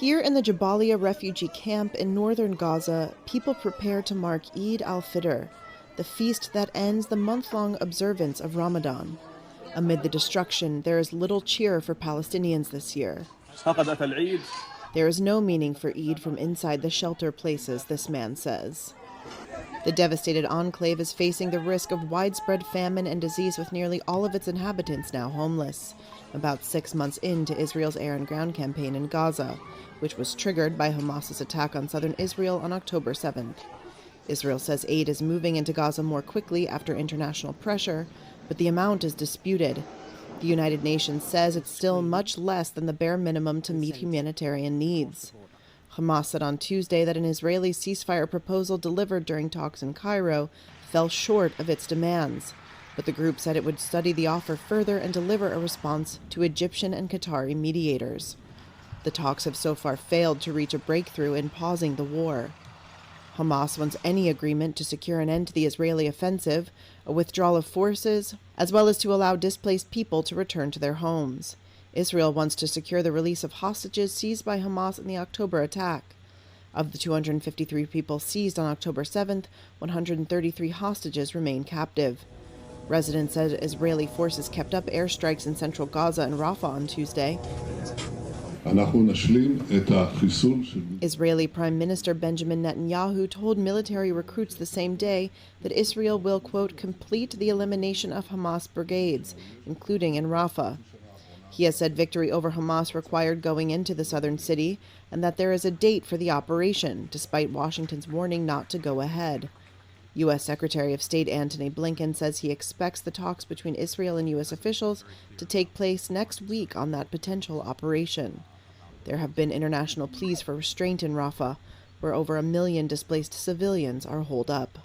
Here in the Jabalia refugee camp in northern Gaza, people prepare to mark Eid al-Fitr, the feast that ends the month-long observance of Ramadan. Amid the destruction, there is little cheer for Palestinians this year. There is no meaning for Eid from inside the shelter places, this man says. The devastated enclave is facing the risk of widespread famine and disease, with nearly all of its inhabitants now homeless, about 6 months into Israel's air and ground campaign in Gaza, which was triggered by Hamas's attack on southern Israel on October 7th. Israel says aid is moving into Gaza more quickly after international pressure, but the amount is disputed. The United Nations says it's still much less than the bare minimum to meet humanitarian needs. Hamas said on Tuesday that an Israeli ceasefire proposal delivered during talks in Cairo fell short of its demands, but the group said it would study the offer further and deliver a response to Egyptian and Qatari mediators. The talks have so far failed to reach a breakthrough in pausing the war. Hamas wants any agreement to secure an end to the Israeli offensive, a withdrawal of forces, as well as to allow displaced people to return to their homes. Israel wants to secure the release of hostages seized by Hamas in the October attack. Of the 253 people seized on October 7th, 133 hostages remain captive. Residents said Israeli forces kept up airstrikes in central Gaza and Rafah on Tuesday. Israeli Prime Minister Benjamin Netanyahu told military recruits the same day that Israel will, quote, complete the elimination of Hamas brigades, including in Rafah. He has said victory over Hamas required going into the southern city and that there is a date for the operation, despite Washington's warning not to go ahead. U.S. Secretary of State Antony Blinken says he expects the talks between Israel and U.S. officials to take place next week on that potential operation. There have been international pleas for restraint in Rafah, where over 1 million displaced civilians are holed up.